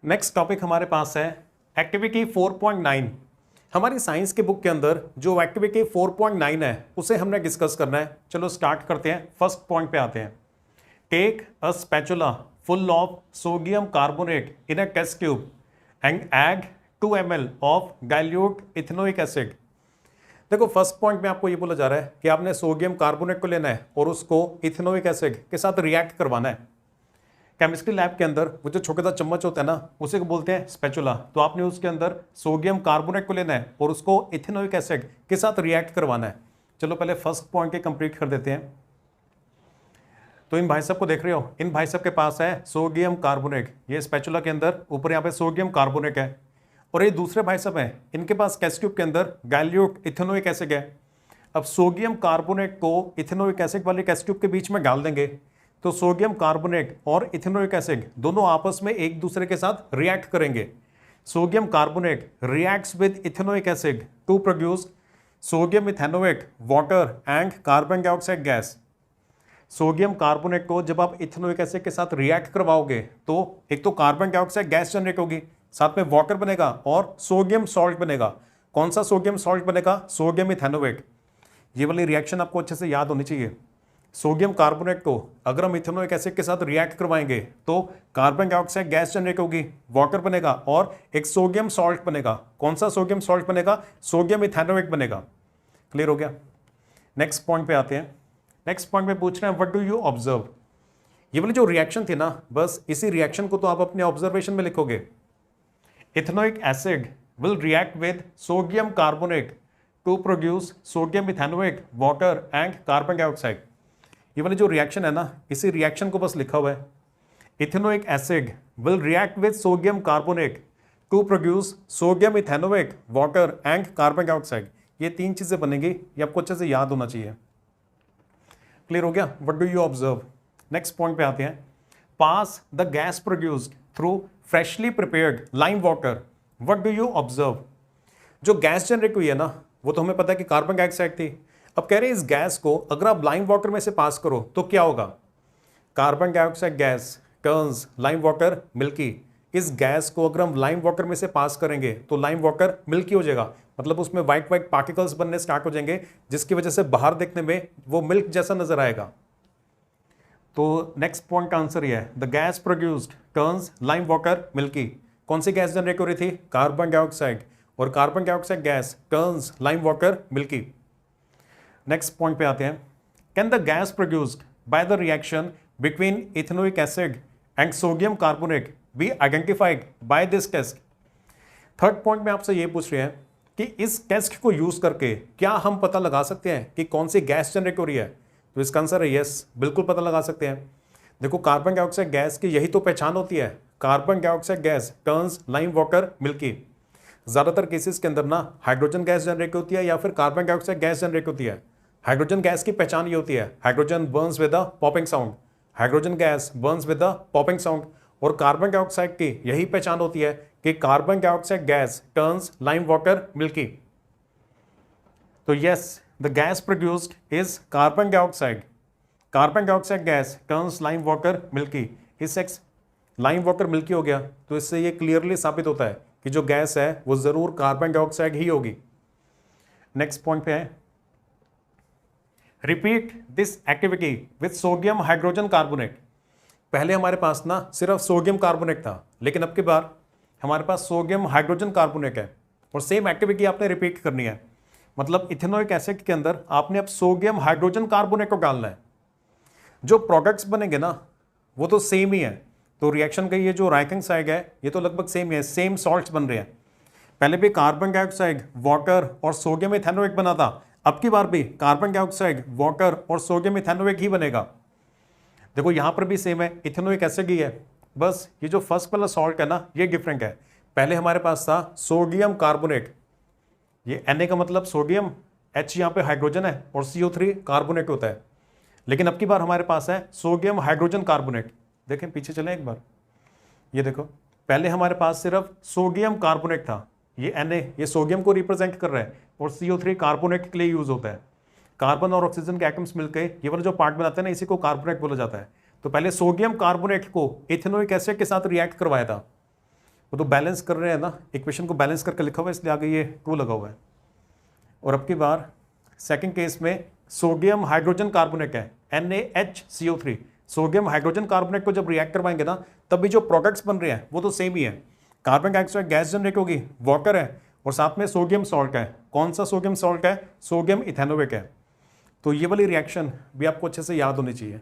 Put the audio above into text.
Next topic हमारे पास है activity 4.9। हमारी साइंस के बुक के अंदर जो एक्टिविटी 4.9 है उसे हमने डिस्कस करना है। चलो स्टार्ट करते हैं, फर्स्ट पॉइंट पे आते हैं। Take a spatula full of sodium carbonate in a test tube and add 2 ml of dilute ethanoic acid. देखो फर्स्ट पॉइंट में आपको ये बोला जा रहा है कि आपने सोडियम कार्बोनेट को लेना है और उसको इथेनोइक एसिड के साथ रिएक्ट करवाना है। केमिस्ट्री लैब के अंदर वो जो छोटा सा चम्मच होता है ना, उसे को बोलते हैं स्पैचुला। तो आपने उसके अंदर सोडियम कार्बोनेट को लेना है और उसको इथेनोइक एसिड के साथ रिएक्ट करवाना है। चलो पहले फर्स्ट पॉइंट के कंप्लीट कर देते हैं। तो इन भाई साहब को देख रहे हो, इन भाई साहब के पास है सोडियम कार्बोनेट, ये स्पैचुला के अंदर ऊपर यहाँ पे सोडियम कार्बोनेट है। और ये दूसरे भाई साहब हैं, इनके पास टेस्ट ट्यूब के अंदर डाइल्यूट इथेनोइक एसिड है। अब सोडियम कार्बोनेट को इथेनोइक एसिड वाले टेस्ट ट्यूब के बीच में डाल देंगे तो सोडियम कार्बोनेट और इथेनोइक एसिड दोनों आपस में एक दूसरे के साथ रिएक्ट करेंगे। Sodium carbonate reacts with ethanoic acid to produce sodium ethanoic water and carbon dioxide gas. Sodium carbonate को जब आप इथेनोइक एसिड के साथ रिएक्ट करवाओगे तो एक तो कार्बन डाइऑक्साइड गैस जनरेट होगी, साथ में वाटर बनेगा और सोडियम सॉल्ट बनेगा। कौन सा सोडियम सॉल्ट बनेगा? Sodium ethanoic. ये वाली रिएक्शन आपको अच्छे से याद होनी चाहिए। सोडियम कार्बोनेट को अगर हम इथेनोइक एसिड के साथ रिएक्ट करवाएंगे तो कार्बन डाइऑक्साइड गैस जनरेट होगी, वाटर बनेगा और एक सोडियम सॉल्ट बनेगा। कौन सा सोडियम सॉल्ट बनेगा? सोडियम इथेनोइक बनेगा। क्लियर हो गया? नेक्स्ट पॉइंट पे आते हैं। नेक्स्ट पॉइंट में पूछ रहे हैं व्हाट डू यू ऑब्जर्व। ये वाली जो रिएक्शन थी ना, बस इसी रिएक्शन को तो आप अपने ऑब्जर्वेशन में लिखोगे। Ethanoic acid will react with sodium carbonate to produce sodium ethanoic water and carbon dioxide. ये वाली जो रिएक्शन है ना, इसी रिएक्शन को बस लिखा हुआ है। Ethanoic acid will react with sodium carbonate to produce sodium ethanoic water and carbon dioxide. ये तीन चीजें बनेंगी, ये आपको अच्छे से याद होना चाहिए। क्लियर हो गया? What do you observe. Next point पे आते हैं। Pass the gas produced through freshly prepared lime water, what do you observe. जो गैस जनरेट हुई है ना, वो तो हमें पता है कि कार्बन डाइऑक्साइड थी। अब कह रहे हैं इस गैस को अगर आप लाइम वाटर में से पास करो तो क्या होगा? Carbon dioxide gas turns lime water milky. इस गैस को अगर हम लाइम वाटर में से पास करेंगे तो लाइम वाटर मिल्की हो जाएगा, मतलब उसमें व्हाइट व्हाइट पार्टिकल्स बनने स्टार्ट हो जाएंगे, जिसकी वजह से बाहर देखने में वो मिल्क जैसा नजर आएगा। तो नेक्स्ट पॉइंट का आंसर ये है, the gas produced turns lime water milky. कौन सी गैस जनरेट हो रही थी? कार्बन डाइऑक्साइड, और carbon dioxide gas turns lime water milky. Next point पे आते हैं। Can the gas produced by the reaction between ethanoic acid and sodium carbonate be identified by this test. Third point में आपसे ये पूछ रहे हैं कि इस टेस्ट को यूज करके क्या हम पता लगा सकते हैं कि कौन सी गैस जनरेट हो रही है? तो इसका आंसर है यस, बिल्कुल पता लगा सकते हैं। देखो कार्बन डाइऑक्साइड गैस की यही तो पहचान होती है, carbon dioxide gas turns lime water milky. ज्यादातर केसेस के अंदर ना हाइड्रोजन गैस जनरेट होती है या फिर कार्बन डाइऑक्साइड गैस जनरेट होती है। हाइड्रोजन गैस की पहचान ये होती है, hydrogen burns with a popping sound. Hydrogen gas burns with a popping sound. और कार्बन डाइऑक्साइड की यही पहचान होती है कि carbon dioxide gas turns lime water milky. तो yes, the gas produced is carbon dioxide. Carbon dioxide gas turns lime water milky. इस एक्स लाइम वाटर मिल्की हो गया, तो इससे ये क्लियरली साबित होता है कि जो गैस है वो जरूर कार्बन डाइऑक्साइड ही होगी। नेक्स्ट पॉइंट पे है, repeat this activity with sodium hydrogen carbonate. पहले हमारे पास ना सिर्फ सोडियम कार्बोनेट था, लेकिन अब की बार हमारे पास सोडियम हाइड्रोजन कार्बोनेट है और सेम एक्टिविटी आपने रिपीट करनी है। मतलब इथेनोइक एसिड के अंदर आपने अब सोडियम हाइड्रोजन कार्बोनेट को डालना है। जो प्रोडक्ट्स बनेंगे ना वो तो सेम ही है। तो रिएक्शन का ये जो राइटिंग साइड है ये तो लगभग सेम ही है, सेम सॉल्ट्स बन रहे हैं। पहले भी कार्बन डाइऑक्साइड वाटर और सोडियम इथेनोइक बना था, अब की बार भी कार्बन डाइऑक्साइड वाटर और सोडियम इथेनोइक ही बनेगा। देखो यहां पर भी सेम है, इथेनोइक एसिड ही है, बस ये जो फर्स्ट वाला सॉल्ट है ना ये डिफरेंट है। पहले हमारे पास था सोडियम कार्बोनेट, ये Na का मतलब सोडियम, H यहाँ पे हाइड्रोजन है और CO3 कार्बोनेट होता है। लेकिन अब की बार हमारे पास है सोडियम हाइड्रोजन कार्बोनेट। देखें पीछे चलें एक बार, ये देखो पहले हमारे पास सिर्फ सोडियम कार्बोनेट था, ये Na ये सोडियम को रिप्रेजेंट कर रहा है और CO3 कार्बोनेट के लिए यूज होता है। कार्बन और ऑक्सीजन के एटम्स मिलकर ये वाला जो पार्ट बनाते हैं ना इसी को कार्बोनेट बोला जाता है। तो पहले सोडियम कार्बोनेट को इथेनोइक एसिड के साथ रिएक्ट करवाया था वो तो बैलेंस कर रहे हैं ना, इक्वेशन को बैलेंस करके लिखा हुआ है इसलिए आगे ये 2 लगा हुआ है। और अब की बार सेकंड केस में सोडियम हाइड्रोजन कार्बोनेट है NaHCO3, सोडियम हाइड्रोजन कार्बोनेट को जब रिएक्ट करवाएंगे ना तब भी जो प्रोडक्ट्स बन रहे हैं वो तो सेम ही है। कार्बन डाइऑक्साइड गैस जनरेट होगी, वाटर है और साथ में सोडियम सॉल्ट है। कौन सा सोडियम सॉल्ट है? सोडियम इथेनोइक है। तो ये वाली रिएक्शन भी आपको अच्छे से याद होनी चाहिए।